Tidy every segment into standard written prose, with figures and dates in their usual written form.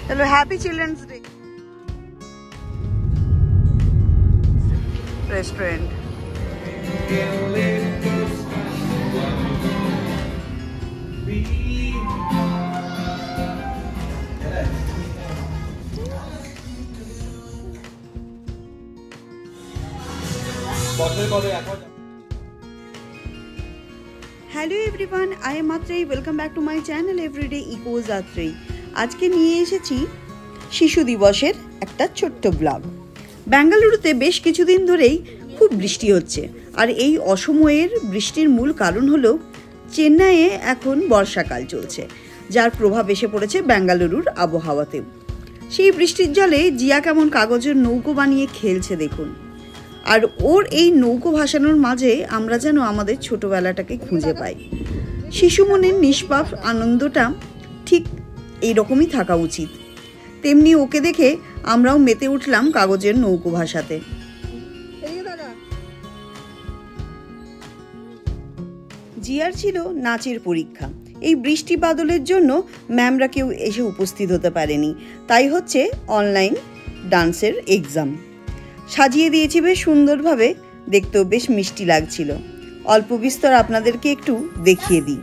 चलो happy children's day. Restaurant hello everyone, I am Atreyee. Welcome back to my channel everyday echoes Atreyee. आज के নিয়ে এসেছি শিশু দিবসের একটা ছোট্ট ব্লগ। বেঙ্গালুরুতে বেশ কিছুদিন ধরেই খুব বৃষ্টি হচ্ছে, আর এই অসময়ের বৃষ্টির মূল কারণ হলো চেন্নাইয়ে এখন বর্ষাকাল চলছে, যার প্রভাব এসে পড়েছে বেঙ্গালুরুর আবহাওয়াতেও। সেই বৃষ্টির জলে জিয়া কেমন কাগজের নৌকো বানিয়ে খেলছে দেখুন। আর ওর এই নৌকো ভাসানোর মাঝে আমরা যেন আমাদের ছোটবেলাটাকে খুঁজে পাই। শিশু মনের নিষ্পাপ আনন্দটা ঠিক এইরকমই থাকা উচিত। তেমনি ওকে দেখে আমরাও মেতে উঠলাম কাগজের নৌকো ভাসাতে। জিয়ার ছিল নাচের পরীক্ষা। এই বৃষ্টি বাদলের জন্য ম্যামরা কেউ এসে উপস্থিত হতে পারেনি, তাই হচ্ছে অনলাইন ডান্সের এক্সাম। সাজিয়ে দিয়েছি বেশ সুন্দরভাবে, দেখতেও বেশ মিষ্টি লাগছিল। অল্প বিস্তর আপনাদেরকে একটু দেখিয়ে দিই।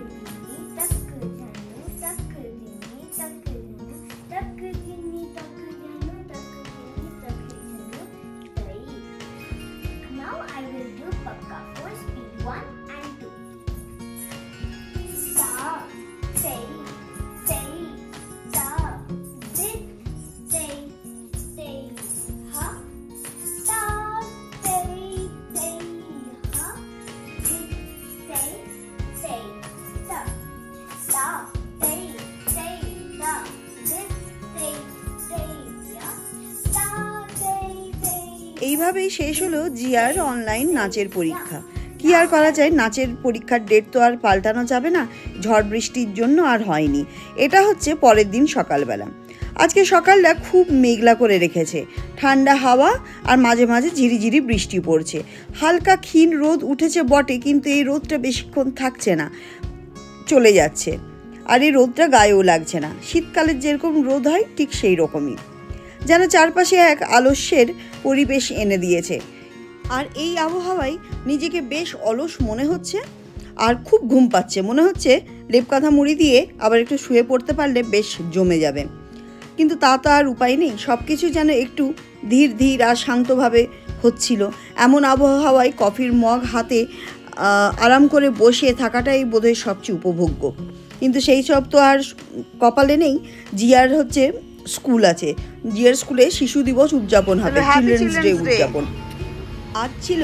এইভাবেই শেষ হলো জিয়ার অনলাইন নাচের পরীক্ষা। কি আর করা যায়, নাচের পরীক্ষার ডেট তো আর পাল্টানো যাবে না, ঝড় বৃষ্টির জন্য আর হয়নি। এটা হচ্ছে পরের দিন সকালবেলা। আজকে সকালটা খুব মেঘলা করে রেখেছে, ঠান্ডা হাওয়া আর মাঝে মাঝে ঝিরিঝিরি বৃষ্টি পড়ছে। হালকা ক্ষীণ রোদ উঠেছে বটে, কিন্তু এই রোদটা বেশিক্ষণ থাকছে না, চলে যাচ্ছে। আর এই রোদটা গায়েও লাগছে না। শীতকালের যেরকম রোদ হয় ঠিক সেই রকমই, যেন চারপাশে এক আলস্যের পরিবেশ এনে দিয়েছে। আর এই আবহাওয়ায় নিজেকে বেশ অলস মনে হচ্ছে, আর খুব ঘুম পাচ্ছে। মনে হচ্ছে লেপ কাঁথা মুড়ি দিয়ে আবার একটু শুয়ে পড়তে পারলে বেশ জমে যাবে, কিন্তু তা তো আর উপায় নেই। সব কিছু যেন একটু ধীর ধীর আর শান্তভাবে হচ্ছিল। এমন আবহাওয়ায় কফির মগ হাতে আরাম করে বসে থাকাটাই বোধহয় সবচেয়ে উপভোগ্য, কিন্তু সেই সব তো আর কপালে নেই। জিয়ার হচ্ছে স্কুল আছে, জিয়ার স্কুলে শিশু দিবস উদযাপন হবে, চিলড্রেন্স ডে উদযাপন। আজ ছিল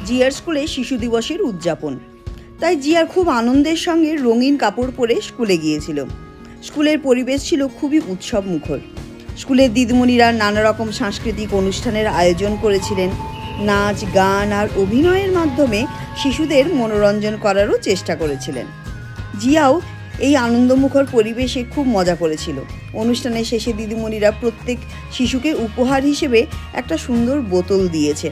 জিয়ার স্কুলে শিশু দিবসের উদযাপন, তাই জিয়ার খুব আনন্দের সঙ্গে রঙিন কাপড় পরে স্কুলে গিয়েছিল। স্কুলের পরিবেশ ছিল খুবই উৎসব মুখর। স্কুলের দিদিমণিরা নানা রকম সাংস্কৃতিক অনুষ্ঠানের আয়োজন করেছিলেন। নাচ, গান আর অভিনয়ের মাধ্যমে শিশুদের মনোরঞ্জন করারও চেষ্টা করেছিলেন। জিয়াও এই আনন্দমুখর পরিবেশে খুব মজা করেছিল। অনুষ্ঠানের শেষে দিদিমণিরা প্রত্যেক শিশুকে উপহার হিসেবে একটা সুন্দর বোতল দিয়েছে,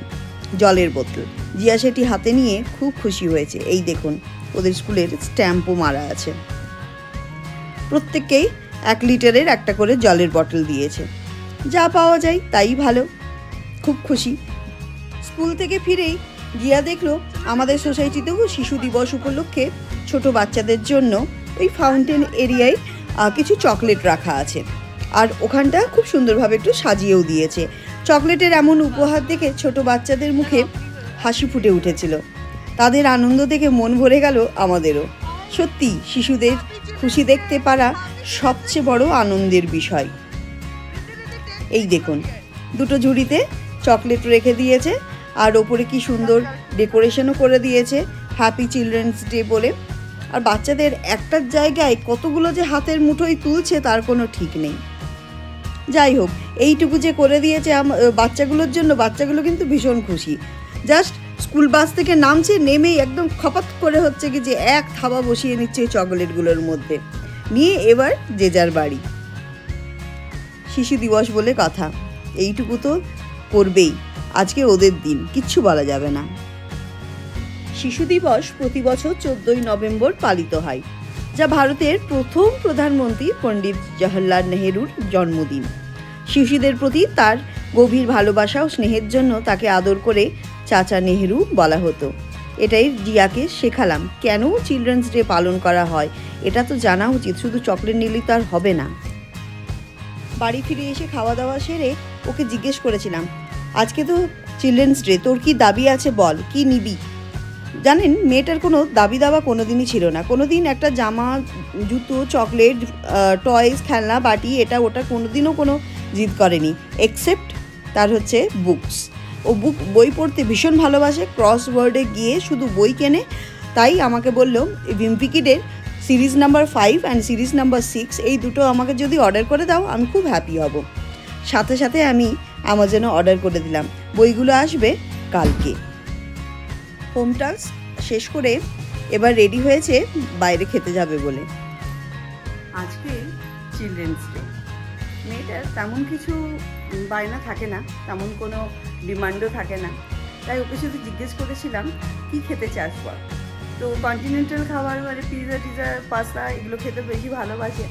জলের বোতল। জিয়া সেটি হাতে নিয়ে খুব খুশি হয়েছে। এই দেখুন, ওদের স্কুলের স্ট্যাম্পও মারা আছে। প্রত্যেককেই 1 লিটারের একটা করে জলের বোতল দিয়েছে। যা পাওয়া যায় তাই ভালো, খুব খুশি। স্কুল থেকে ফিরেই জিয়া দেখলো আমাদের সোসাইটিতেও শিশু দিবস উপলক্ষে ছোট বাচ্চাদের জন্য ওই ফাউন্টেন এরিয়ায় কিছু চকলেট রাখা আছে, আর ওখানটা খুব সুন্দরভাবে একটু সাজিয়েও দিয়েছে। চকলেটের এমন উপহার দেখে ছোট বাচ্চাদের মুখে হাসি ফুটে উঠেছিল। তাদের আনন্দ দেখে মন ভরে গেল আমাদেরও। সত্যি শিশুদের খুশি দেখতে পারা সবচেয়ে বড় আনন্দের বিষয়। এই দেখুন, দুটো ঝুড়িতে চকলেট রেখে দিয়েছে, আর ওপরে কি সুন্দর ডেকোরেশনও করে দিয়েছে হ্যাপি চিলড্রেন্স ডে বলে। আর বাচ্চাদের একটার জায়গায় কতগুলো যে হাতের মুঠোয় তুলছে তার কোনো ঠিক নেই। যাই হোক, এইটুকু যে করে দিয়েছে বাচ্চাগুলোর জন্য, বাচ্চাগুলো কিন্তু ভীষণ খুশি। জাস্ট স্কুল বাস থেকে নামছে, নেমেই একদম খপাত করে হচ্ছে কি যে এক থাবা বসিয়ে নিচ্ছে এই চকলেটগুলোর মধ্যে, নিয়ে এবার যে যার বাড়ি। শিশু দিবস বলে কথা, এইটুকু তো করবেই। আজকে ওদের দিন, কিচ্ছু বলা যাবে না। শিশু দিবস প্রতি বছর 14ই নভেম্বর পালিত হয়। যা ভারতের প্রথম প্রধানমন্ত্রী পণ্ডিত জওহরলাল নেহেরুর জন্মদিন। শিশুদের প্রতি তার গভীর ভালোবাসা ও স্নেহের জন্য তাকে আদর করে চাচা নেহেরু বলা হতো। এটাই জিয়াকে শেখালাম কেন চিলড্রেন্স ডে পালন করা হয়, এটা তো জানা উচিত, শুধু চকলেট নিলেই তো আর হবে না। বাড়ি ফিরে এসে খাওয়া দাওয়া সেরে ওকে জিজ্ঞেস করেছিলাম, আজকে তো চিলড্রেন্স ডে, তোর কি দাবি আছে বল, কি নিবি? জানেন, মেয়েটার কোনো দাবি দাবা কোনোদিনই ছিল না। কোনোদিন একটা জামা, জুতো, চকলেট, টয়েস, খেলনা, বাটি, এটা ওটা কোনোদিনও কোনো জিদ করেনি, এক্সেপ্ট তার হচ্ছে বুকস। ও বই পড়তে ভীষণ ভালোবাসে, ক্রসওয়ার্ডে গিয়ে শুধু বই কেনে। তাই আমাকে বললো ভিম্পি কিডের series number 5 and series number 6 এই দুটো আমাকে যদি অর্ডার করে দাও আমি খুব হ্যাপি হব। সাথে সাথে আমি অ্যামাজনে অর্ডার করে দিলাম, বইগুলো আসবে কালকে। হোম টাস্ক শেষ করে এবার রেডি হয়েছে বাইরে খেতে যাবে বলে। আজকে চিলড্রেন্স ডে, মেয়েটার তেমন কিছু বায়না থাকে না, তেমন কোনো ডিমান্ডও থাকে না। তাই ওকে শুধু জিজ্ঞেস করেছিলাম কি খেতে চাস বল। তো কন্টিনেন্টাল খাবার মানে পিৎজা টিজা, পাস্তা এগুলো খেতে বেশি ভালোবাসে।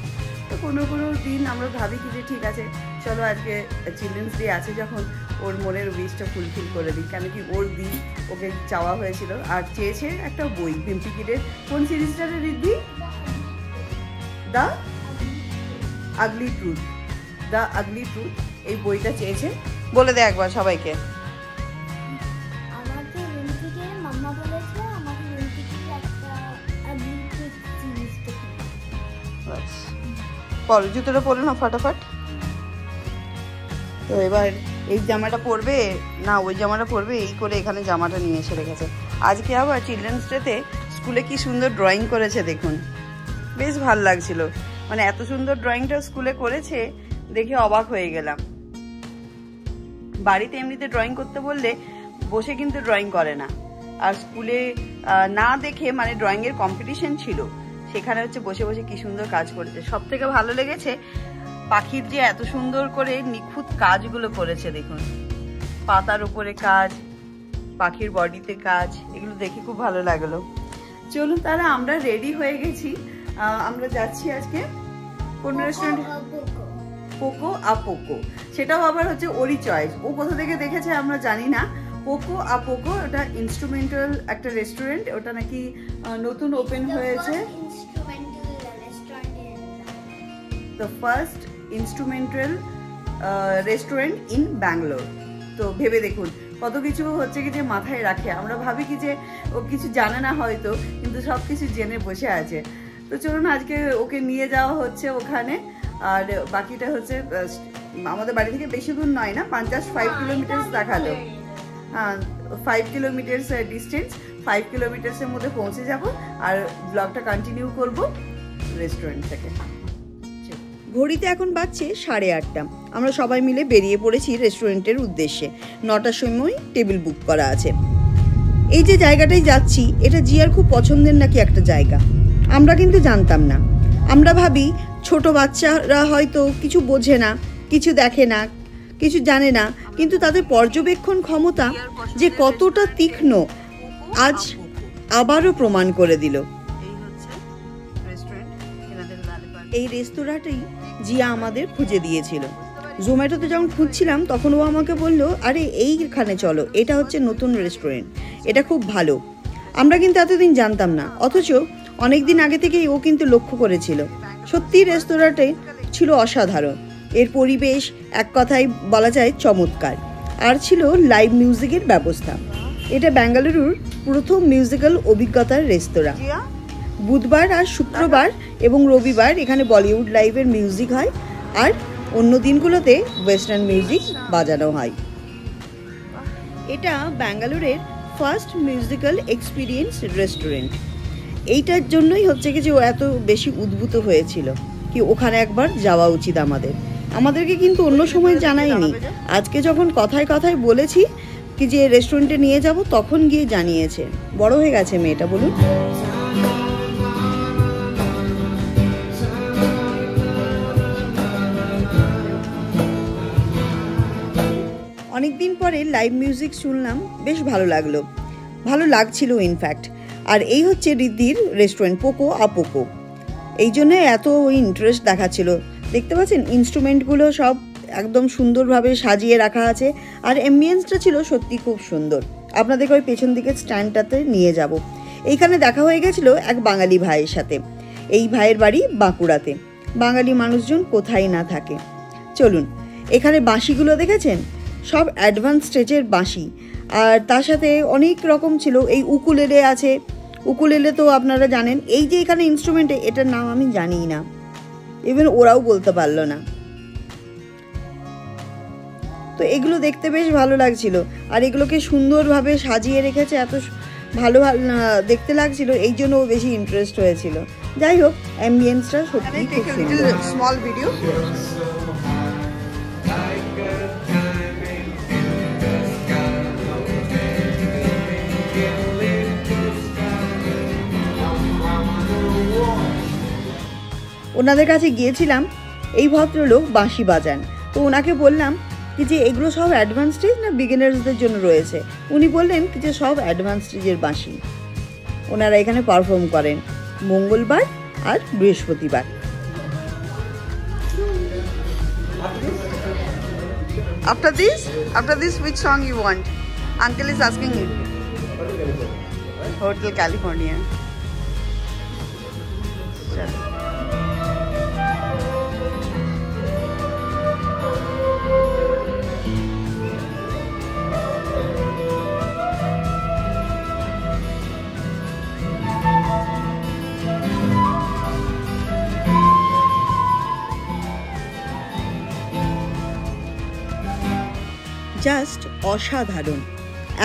তো কোনো কোনো দিন আমরা ভাবি কি যে ঠিক আছে চলো আজকে চিলড্রেন্স ডে আছে যখন ওর মনের উইশটা ফুলফিল করে দিই, কেন কি ওর দিন ওকে চাওয়া হয়েছিল। আর চেয়েছে একটা বই, ভিম্পি কিডের কোন সিরিজটার Riddhi? The ugly truth. The ugly truth এই বইটা চেয়েছে। বলে দে একবার সবাইকে। আমাকে রিম্পিকে মাম্মা বলেছে আমাকে রিম্পিকে একটা আগলি ট্রুথ সিরিজ দেখতে। বাস পর, জুতোটা পরে না ফটাফট। তো এবার এই জামাটা পরবে না ওই জামাটা পরবে, এই করে এখানে জামাটা নিয়ে এসে রেখেছে। আজকে আবার চিলড্রেন্স ডেতে স্কুলে কি সুন্দর ড্রয়িং করেছে দেখুন, বেশ ভাল লাগছিল। মানে এত সুন্দর ড্রয়িংটা স্কুলে করেছে দেখে অবাক হয়ে গেলাম। বাড়িতে এমনিতে ড্রয়িং করতে বললে বসে কিন্তু ড্রয়িং করে না, আর স্কুলে না দেখে মানে ড্রয়িংয়ের কম্পিটিশন ছিল, সেখানে হচ্ছে বসে বসে কি সুন্দর কাজ করেছে। সব থেকে ভালো লেগেছে পাখির যে এত সুন্দর করে নিখুঁত কাজগুলো করেছে দেখুন, পাতার উপরে কাজ, পাখির বডিতে কাজ, এগুলো দেখে খুব ভালো লাগলো। চলুন তাহলে আমরা রেডি হয়ে গেছি, আমরা যাচ্ছি আজকে কোন রেস্টুরেন্ট? পোকো আপোকো। সেটাও আবার হচ্ছে ওরই চয়েস, ও কোথা থেকে দেখেছে আমরা জানি না। পোকো আপোকো ওটা ইনস্ট্রুমেন্টাল একটা রেস্টুরেন্ট, ওটা নাকি নতুন ওপেন হয়েছে। The first instrumental restaurant in Bangalore. তো ভেবে দেখুন কত কিছু হচ্ছে কি যে মাথায় রাখে, আমরা ভাবি কি যে ও কিছু জানে না হয়তো, কিন্তু সব কিছু জেনে বসে আছে। তো চলুন আজকে ওকে নিয়ে যাওয়া হচ্ছে ওখানে। আর বাকিটা হচ্ছে আমাদের বাড়ি থেকে বেশি দূর নয় না, 5 কিলোমিটার দেখালো। হ্যাঁ 5 কিলোমিটার ডিস্টেন্স, 5 কিলোমিটার্সের মধ্যে পৌঁছে যাব আর ব্লগটা কন্টিনিউ করব রেস্টুরেন্ট থেকে। ঘড়িতে এখন বাজছে 8:30। আমরা সবাই মিলে বেরিয়ে পড়েছি রেস্টুরেন্টের উদ্দেশ্যে। 9টার সময় টেবিল বুক করা আছে। এই যে জায়গাটায় যাচ্ছি এটা জিয়ার খুব পছন্দের নাকি একটা জায়গা, আমরা কিন্তু জানতাম না। আমরা ভাবি ছোট বাচ্চারা হয়তো কিছু বোঝে না, কিছু দেখে না, কিছু জানে না, কিন্তু তাদের পর্যবেক্ষণ ক্ষমতা যে কতটা তীক্ষ্ণ আজ আবারও প্রমাণ করে দিল। এই রেস্তোরাঁটাই জিয়া আমাদের খুঁজে দিয়েছিল। জোম্যাটোতে যখন খুঁজছিলাম তখন ও আমাকে বলল, আরে এইখানে চলো, এটা হচ্ছে নতুন রেস্টুরেন্ট, এটা খুব ভালো। আমরা কিন্তু এতদিন জানতাম না, অথচ অনেক দিন আগে থেকেই ও কিন্তু লক্ষ্য করেছিল। সত্যি রেস্তোরাঁটাই ছিল অসাধারণ, এর পরিবেশ এক কথায় বলা যায় চমৎকার, আর ছিল লাইভ মিউজিকের ব্যবস্থা। এটা বেঙ্গালুরুর প্রথম মিউজিক্যাল অভিজ্ঞতার রেস্তোরাঁ। বুধবার আর শুক্রবার এবং রবিবার এখানে বলিউড লাইভের মিউজিক হয়, আর অন্য দিনগুলোতে ওয়েস্টার্ন মিউজিক বাজানো হয়। এটা ব্যাঙ্গালোরের ফার্স্ট মিউজিক্যাল এক্সপিরিয়েন্স রেস্টুরেন্ট। এইটার জন্যই হচ্ছে কি যে ও এত বেশি উদ্ভূত হয়েছিল কি ওখানে একবার যাওয়া উচিত আমাদেরকে কিন্তু অন্য সময় জানায়নি। আজকে যখন কথায় কথায় বলেছি কি যে রেস্টুরেন্টে নিয়ে যাব তখন গিয়ে জানিয়েছে। বড় হয়ে গেছে মেয়েটা, বলুন। অনেকদিন পরে লাইভ মিউজিক শুনলাম, বেশ ভালো লাগলো, ভালো লাগছিল ইনফ্যাক্ট। আর এই হচ্ছে রিদ্ধির রেস্টুরেন্ট পোকো আপোকো। এই জন্য এত ইন্টারেস্ট দেখাচ্ছিল। দেখতে পাচ্ছেন ইনস্ট্রুমেন্টগুলো সব একদম সুন্দরভাবে সাজিয়ে রাখা আছে, আর অ্যাম্বিয়েন্সটা ছিল সত্যি খুব সুন্দর। আপনাদেরকে ওই পেছন দিকের স্ট্যান্ডটাতে নিয়ে যাব। এইখানে দেখা হয়ে গেছিলো এক বাঙালি ভাইয়ের সাথে। এই ভাইয়ের বাড়ি বাঁকুড়াতে। বাঙালি মানুষজন কোথায় না থাকে। চলুন, এখানে বাঁশিগুলো দেখেছেন, সব অ্যাডভান্স স্টেজের বাঁশি, আর তার সাথে অনেক রকম ছিল। এই উকুলেলে আছে, উকুলেলে তো আপনারা জানেন। এই যে এখানে ইনস্ট্রুমেন্টে, এটার নাম আমি জানি না, ইভেন ওরাও বলতে পারলো না। তো এগুলো দেখতে বেশ ভালো লাগছিল, আর এগুলোকে সুন্দরভাবে সাজিয়ে রেখেছে, এত ভালো দেখতে লাগছিল, এই জন্য ও বেশি ইন্টারেস্ট হয়েছিল। যাই হোক, অ্যাম্বিয়েন্সটা সত্যি খুব সুন্দর। Small video. ওনাদের কাছে গিয়েছিলাম, এই ভদ্রলোক বাঁশি বাজান। তো ওনাকে বললাম কি যে এগুলো সব অ্যাডভান্স স্টেজ না বিগিনার্সদের জন্য রয়েছে? উনি বললেন কি যে সব অ্যাডভান্স স্টেজের বাঁশি। ওনারা এখানে পারফর্ম করেন মঙ্গলবার আর বৃহস্পতিবার। After this, which song you want? Uncle is asking you. Hotel California. Chalo. Just অসাধারণ,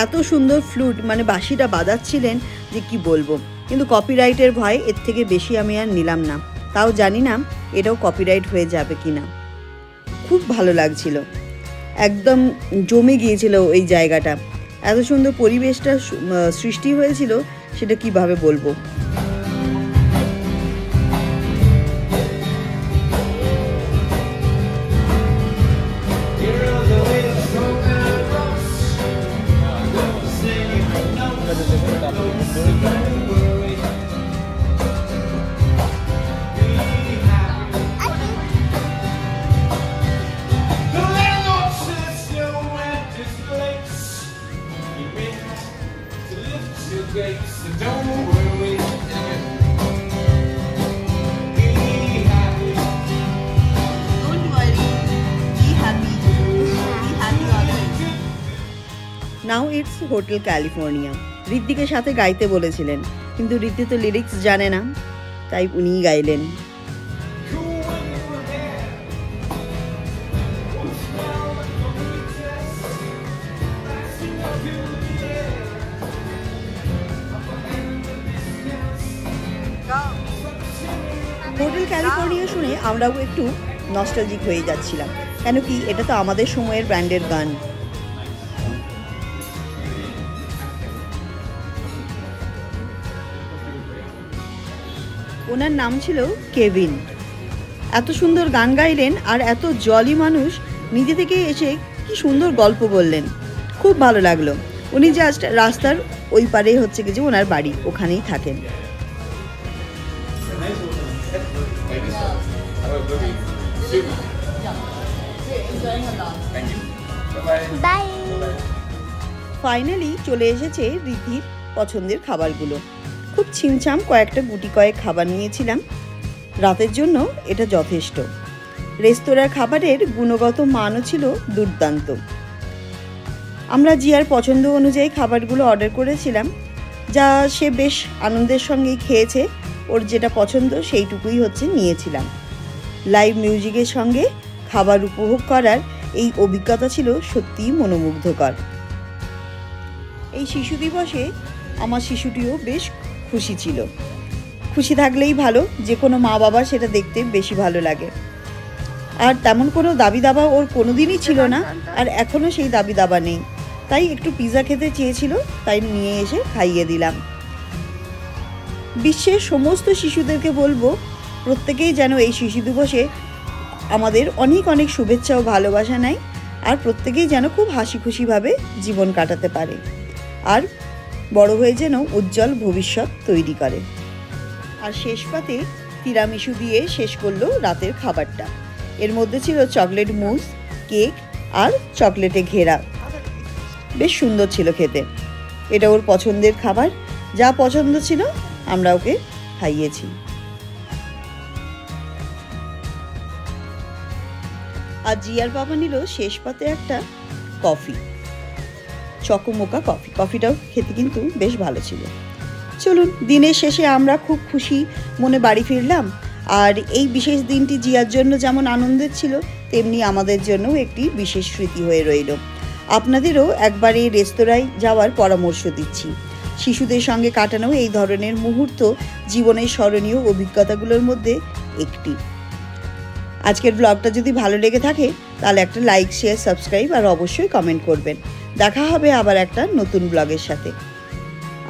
এত সুন্দর ফ্লুট, মানে বাঁশিটা বাজাচ্ছিলেন যে কি বলবো। কিন্তু কপিরাইটের ভয়ে এর থেকে বেশি আমি আর নিলাম না, তাও জানি না এটাও কপিরাইট হয়ে যাবে কি না। খুব ভালো লাগছিল, একদম জমে গিয়েছিল ওই জায়গাটা, এত সুন্দর পরিবেশটা সৃষ্টি হয়েছিল, সেটা কিভাবে বলবো। Now it's hotel California. ঋদ্ধিকে সাথে গাইতে বলেছিলেন, কিন্তু ঋদ্ধি তো লিরিক্স জানে না, তাই উনিই গাইলেন। হোটেল ক্যালিফোর্নিয়া শুনে আমরাও একটু নস্টালজিক হয়ে যাচ্ছিলাম, কেন কি এটা তো আমাদের সময়ের ব্র্যান্ডের গান। ওনার নাম ছিল কেভিন। এত সুন্দর গান গাইলেন, আর এত জলি মানুষ, নিজে থেকে এসে কি সুন্দর গল্প বললেন, খুব ভালো লাগলো। উনি জাস্ট রাস্তার ওই পারেই হচ্ছে কি যে ওনার বাড়ি, ওখানেই থাকেন। ফাইনালি চলে এসেছে ঋদ্ধির পছন্দের খাবারগুলো। খুব ছিমছাম কয়েকটা গুটি কয়েক খাবার নিয়েছিলাম, রাতের জন্য এটা যথেষ্ট। রেস্তোরাঁর খাবারের গুণগত মানও ছিল দুর্দান্ত। আমরা জিয়ার পছন্দ অনুযায়ী খাবারগুলো অর্ডার করেছিলাম, যা সে বেশ আনন্দের সঙ্গেই খেয়েছে। ওর যেটা পছন্দ সেইটুকুই হচ্ছে নিয়েছিলাম। লাইভ মিউজিকের সঙ্গে খাবার উপভোগ করার এই অভিজ্ঞতা ছিল সত্যিই মনোমুগ্ধকর। এই শিশু দিবসে আমার শিশুটিও বেশ খুশি ছিল। খুশি থাকলেই ভালো, যে কোনো মা বাবার সেটা দেখতে বেশি ভালো লাগে। আর তেমন কোনো দাবি দাবা ওর কোনোদিনই ছিল না, আর এখনও সেই দাবি দাবা নেই। তাই একটু পিৎজা খেতে চেয়েছিল, তাই নিয়ে এসে খাইয়ে দিলাম। বিশ্বের সমস্ত শিশুদেরকে বলবো, প্রত্যেকেই যেন এই শিশু দিবসে আমাদের অনেক অনেক শুভেচ্ছা ও ভালোবাসা নেয়, আর প্রত্যেকেই যেন খুব হাসি খুশিভাবে জীবন কাটাতে পারে, আর বড় হয়ে যেন উজ্জ্বল ভবিষ্যৎ তৈরি করে। আর শেষ পাতে তিরামিসু দিয়ে শেষ করলো রাতের খাবারটা। এর মধ্যে ছিল চকলেট মুস, কেক আর চকলেটে ঘেরা। বেশ সুন্দর ছিল খেতে। এটা ওর পছন্দের খাবার, যা পছন্দ ছিল আমরা ওকে খাইয়েছি। আর জিয়ার বাবা নিল শেষ পাতে একটা কফি, চকোমোকা কফি। কফিটাও খেতে কিন্তু বেশ ভালো ছিল। চলুন, দিনের শেষে আমরা খুব খুশি মনে বাড়ি ফিরলাম। আর এই বিশেষ দিনটি জিয়ার জন্য যেমন আনন্দের ছিল, তেমনি আমাদের জন্যও একটি বিশেষ স্মৃতি হয়ে রইল। আপনাদেরও একবার এই রেস্তোরাঁয় যাওয়ার পরামর্শ দিচ্ছি। শিশুদের সঙ্গে কাটানো এই ধরনের মুহূর্ত জীবনের স্মরণীয় অভিজ্ঞতাগুলোর মধ্যে একটি। আজকের ব্লগটা যদি ভালো লেগে থাকে তাহলে একটা লাইক, শেয়ার, সাবস্ক্রাইব আর অবশ্যই কমেন্ট করবেন। দেখা হবে আবার একটা নতুন ব্লগের সাথে।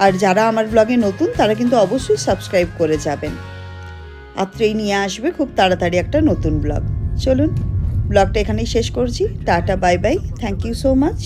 আর যারা আমার ব্লগে নতুন তারা কিন্তু অবশ্যই সাবস্ক্রাইব করে যাবেন। আত্রেই নিয়ে আসবে খুব তাড়াতাড়ি একটা নতুন ব্লগ। চলুন, ব্লগটা এখানেই শেষ করছি। Tata, bye bye, thank you so much.